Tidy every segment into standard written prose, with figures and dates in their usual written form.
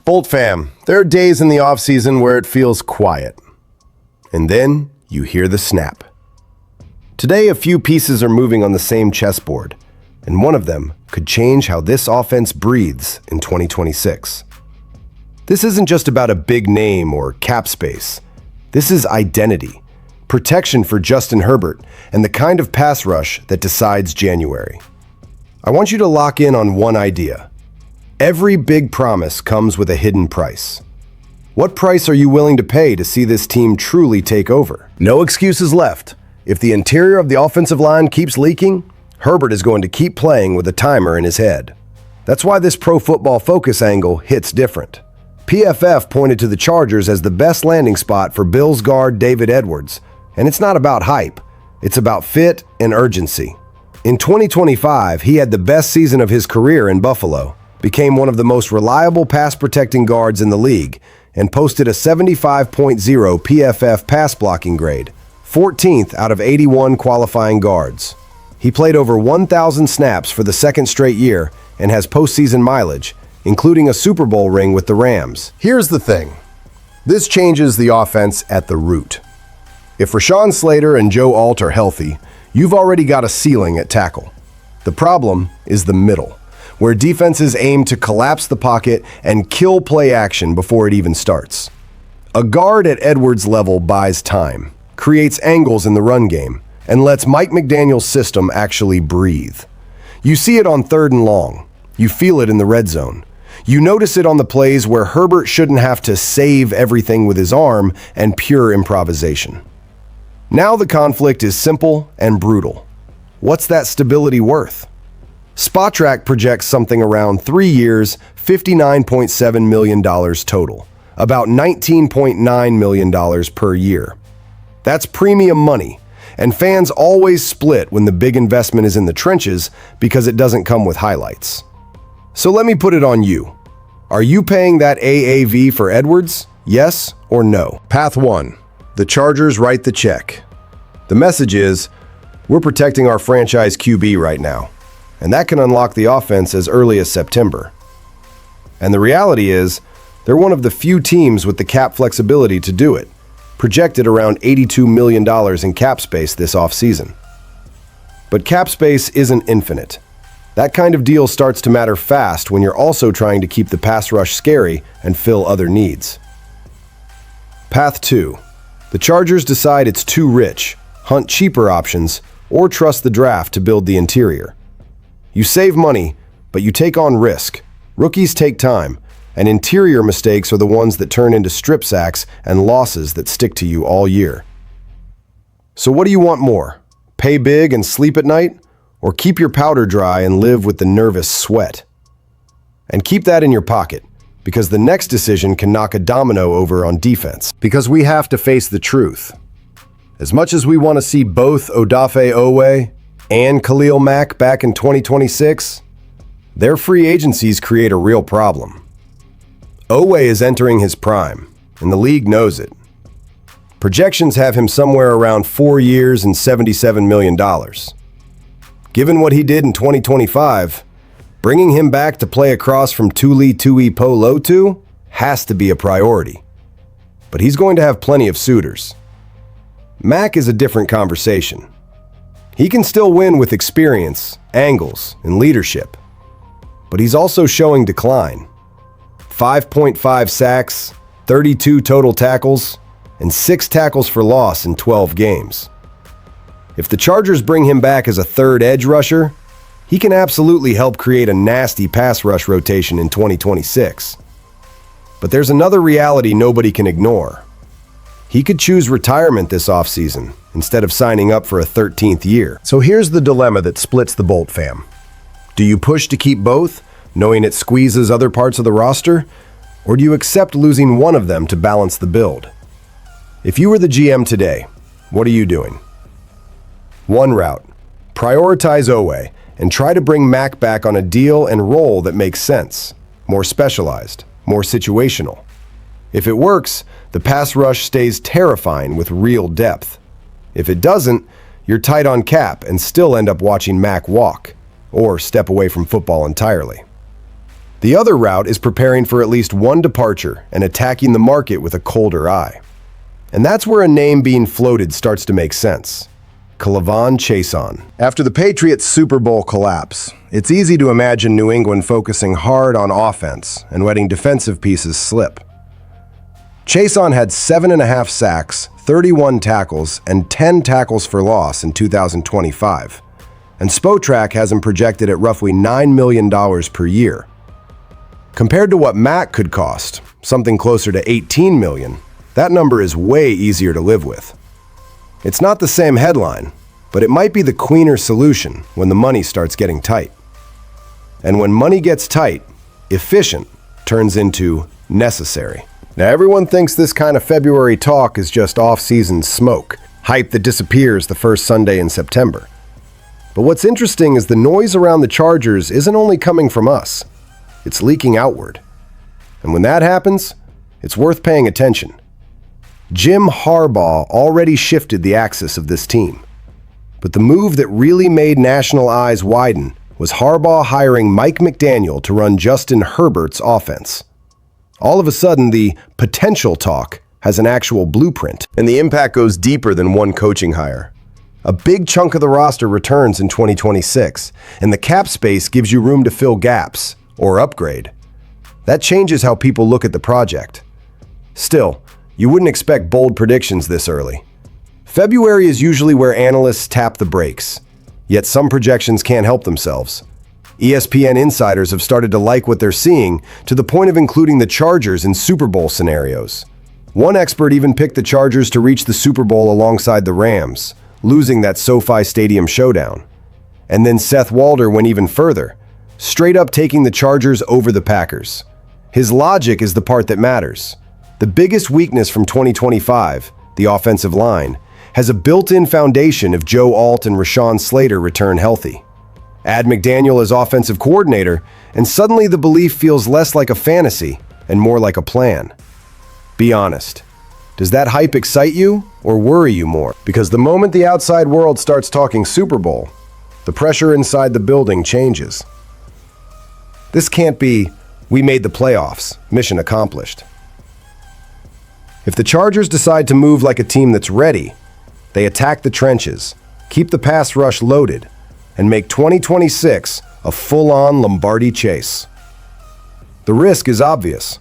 Bolt fam, there are days in the offseason where it feels quiet. And then you hear the snap. Today, a few pieces are moving on the same chessboard, and one of them could change how this offense breathes in 2026. This isn't just about a big name or cap space. This is identity, protection for Justin Herbert, and the kind of pass rush that decides January. I want you to lock in on one idea. Every big promise comes with a hidden price. What price are you willing to pay to see this team truly take over? No excuses left. If the interior of the offensive line keeps leaking, Herbert is going to keep playing with a timer in his head. That's why this Pro Football Focus angle hits different. PFF pointed to the Chargers as the best landing spot for Bills guard David Edwards, and it's not about hype. It's about fit and urgency. In 2025, he had the best season of his career in Buffalo, became one of the most reliable pass-protecting guards in the league, and posted a 75.0 PFF pass blocking grade, 14th out of 81 qualifying guards. He played over 1,000 snaps for the second straight year and has postseason mileage, including a Super Bowl ring with the Rams. Here's the thing. This changes the offense at the root. If Rashawn Slater and Joe Alt are healthy, you've already got a ceiling at tackle. The problem is the middle, where defenses aim to collapse the pocket and kill play action before it even starts. A guard at Edwards' level buys time, creates angles in the run game, and lets Mike McDaniel's system actually breathe. You see it on 3rd and long. You feel it in the red zone. You notice it on the plays where Herbert shouldn't have to save everything with his arm and pure improvisation. Now the conflict is simple and brutal. What's that stability worth? SpotTrack projects something around 3 years, $59.7 million total, about $19.9 million per year. That's premium money, and fans always split when the big investment is in the trenches because it doesn't come with highlights. So let me put it on you. Are you paying that AAV for Edwards? Yes or no? Path 1. The Chargers write the check. The message is, we're protecting our franchise QB right now, and that can unlock the offense as early as September. And the reality is, they're one of the few teams with the cap flexibility to do it, projected around $82 million in cap space this offseason. But cap space isn't infinite. That kind of deal starts to matter fast when you're also trying to keep the pass rush scary and fill other needs. Path 2. The Chargers decide it's too rich, hunt cheaper options, or trust the draft to build the interior. You save money, but you take on risk. Rookies take time, and interior mistakes are the ones that turn into strip sacks and losses that stick to you all year. So what do you want more? Pay big and sleep at night? Or keep your powder dry and live with the nervous sweat? And keep that in your pocket, because the next decision can knock a domino over on defense. Because we have to face the truth. As much as we want to see both Odafe Oweh and Khalil Mack back in 2026, their free agencies create a real problem. Oweh is entering his prime, and the league knows it. Projections have him somewhere around 4 years and $77 million. Given what he did in 2025, bringing him back to play across from Tuli Tuipulotu has to be a priority. But he's going to have plenty of suitors. Mack is a different conversation. He can still win with experience, angles, and leadership. But he's also showing decline. 5.5 sacks, 32 total tackles, and 6 tackles for loss in 12 games. If the Chargers bring him back as a third edge rusher, he can absolutely help create a nasty pass rush rotation in 2026. But there's another reality nobody can ignore. He could choose retirement this offseason instead of signing up for a 13th year. So here's the dilemma that splits the Bolt fam. Do you push to keep both, knowing it squeezes other parts of the roster? Or do you accept losing one of them to balance the build? If you were the GM today, what are you doing? One route. Prioritize Oweh and try to bring Mack back on a deal and role that makes sense, more specialized, more situational. If it works, the pass rush stays terrifying with real depth. If it doesn't, you're tight on cap and still end up watching Mack walk, or step away from football entirely. The other route is preparing for at least one departure and attacking the market with a colder eye. And that's where a name being floated starts to make sense. K'Lavon Chaisson. After the Patriots' Super Bowl collapse, it's easy to imagine New England focusing hard on offense and letting defensive pieces slip. Chaisson had 7.5 sacks, 31 tackles, and 10 tackles for loss in 2025, and Spotrac has him projected at roughly $9 million per year. Compared to what Matt could cost, something closer to $18 million, that number is way easier to live with. It's not the same headline, but it might be the cleaner solution when the money starts getting tight. And when money gets tight, efficient turns into necessary. Now everyone thinks this kind of February talk is just off-season smoke, hype that disappears the first Sunday in September. But what's interesting is the noise around the Chargers isn't only coming from us. It's leaking outward. And when that happens, it's worth paying attention. Jim Harbaugh already shifted the axis of this team. But the move that really made national eyes widen was Harbaugh hiring Mike McDaniel to run Justin Herbert's offense. All of a sudden, the potential talk has an actual blueprint, and the impact goes deeper than one coaching hire. A big chunk of the roster returns in 2026, and the cap space gives you room to fill gaps or upgrade. That changes how people look at the project. Still, you wouldn't expect bold predictions this early. February is usually where analysts tap the brakes, yet some projections can't help themselves. ESPN insiders have started to like what they're seeing to the point of including the Chargers in Super Bowl scenarios. One expert even picked the Chargers to reach the Super Bowl alongside the Rams, losing that SoFi Stadium showdown. And then Seth Walder went even further, straight up taking the Chargers over the Packers. His logic is the part that matters. The biggest weakness from 2025, the offensive line, has a built-in foundation if Joe Alt and Rashawn Slater return healthy. Add McDaniel as offensive coordinator, and suddenly the belief feels less like a fantasy and more like a plan. Be honest. Does that hype excite you or worry you more? Because the moment the outside world starts talking Super Bowl, the pressure inside the building changes. This can't be, we made the playoffs, mission accomplished. If the Chargers decide to move like a team that's ready, they attack the trenches, keep the pass rush loaded, and make 2026 a full-on Lombardi chase. The risk is obvious.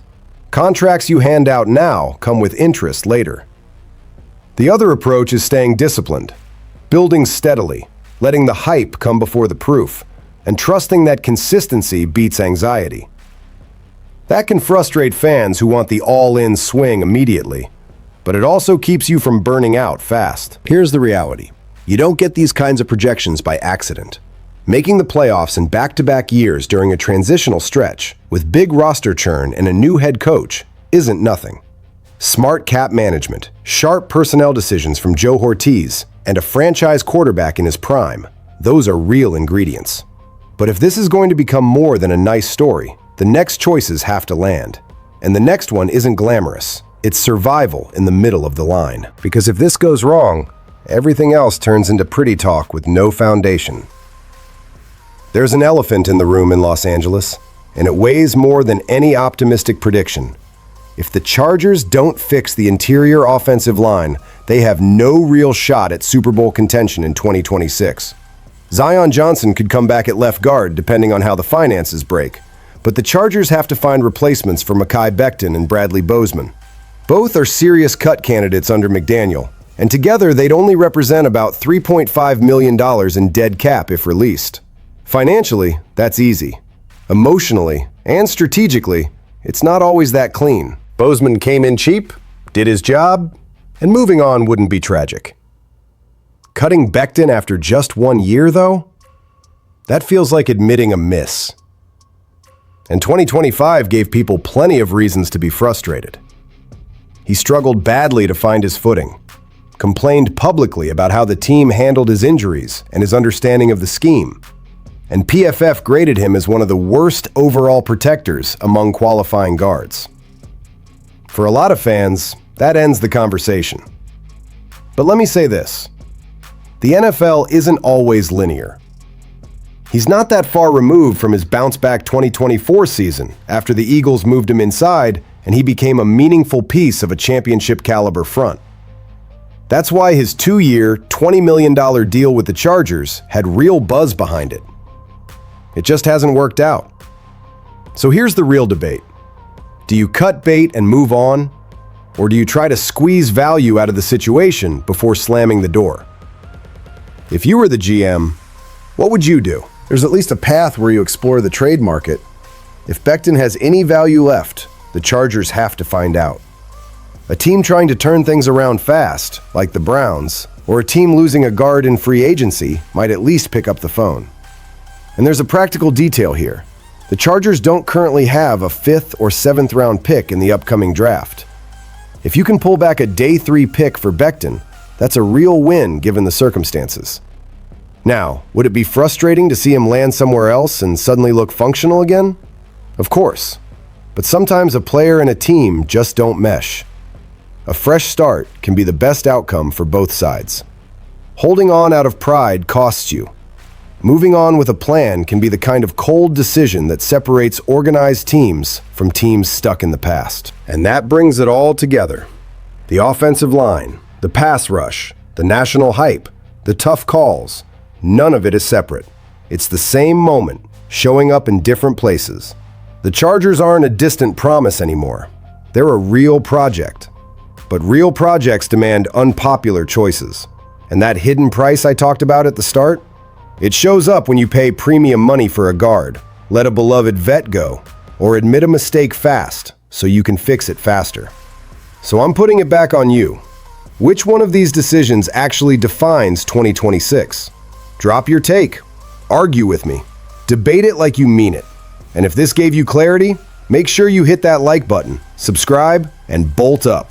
Contracts you hand out now come with interest later. The other approach is staying disciplined, building steadily, letting the hype come before the proof, and trusting that consistency beats anxiety. That can frustrate fans who want the all-in swing immediately, but it also keeps you from burning out fast. Here's the reality. You don't get these kinds of projections by accident. Making the playoffs in back-to-back years during a transitional stretch, with big roster churn and a new head coach, isn't nothing. Smart cap management, sharp personnel decisions from Joe Ortiz, and a franchise quarterback in his prime, those are real ingredients. But if this is going to become more than a nice story, the next choices have to land. And the next one isn't glamorous. It's survival in the middle of the line. Because if this goes wrong, everything else turns into pretty talk with no foundation. There's an elephant in the room in Los Angeles, and it weighs more than any optimistic prediction. If the Chargers don't fix the interior offensive line, they have no real shot at Super Bowl contention in 2026. Zion Johnson could come back at left guard depending on how the finances break, but the Chargers have to find replacements for Mekhi Becton and Bradley Bozeman. Both are serious cut candidates under McDaniel, and together they'd only represent about $3.5 million in dead cap if released. Financially, that's easy. Emotionally and strategically, it's not always that clean. Bozeman came in cheap, did his job, and moving on wouldn't be tragic. Cutting Becton after just 1 year, though? That feels like admitting a miss. And 2025 gave people plenty of reasons to be frustrated. He struggled badly to find his footing, complained publicly about how the team handled his injuries and his understanding of the scheme, and PFF graded him as one of the worst overall protectors among qualifying guards. For a lot of fans, that ends the conversation. But let me say this. The NFL isn't always linear. He's not that far removed from his bounce-back 2024 season after the Eagles moved him inside and he became a meaningful piece of a championship-caliber front. That's why his 2-year, $20 million deal with the Chargers had real buzz behind it. It just hasn't worked out. So here's the real debate. Do you cut bait and move on? Or do you try to squeeze value out of the situation before slamming the door? If you were the GM, what would you do? There's at least a path where you explore the trade market. If Becton has any value left, the Chargers have to find out. A team trying to turn things around fast, like the Browns, or a team losing a guard in free agency might at least pick up the phone. And there's a practical detail here. The Chargers don't currently have a 5th or 7th round pick in the upcoming draft. If you can pull back a day 3 pick for Becton, that's a real win given the circumstances. Now, would it be frustrating to see him land somewhere else and suddenly look functional again? Of course. But sometimes a player and a team just don't mesh. A fresh start can be the best outcome for both sides. Holding on out of pride costs you. Moving on with a plan can be the kind of cold decision that separates organized teams from teams stuck in the past. And that brings it all together. The offensive line, the pass rush, the national hype, the tough calls, none of it is separate. It's the same moment, showing up in different places. The Chargers aren't a distant promise anymore. They're a real project. But real projects demand unpopular choices. And that hidden price I talked about at the start? It shows up when you pay premium money for a guard, let a beloved vet go, or admit a mistake fast so you can fix it faster. So I'm putting it back on you. Which one of these decisions actually defines 2026? Drop your take. Argue with me. Debate it like you mean it. And if this gave you clarity, make sure you hit that like button, subscribe, and bolt up.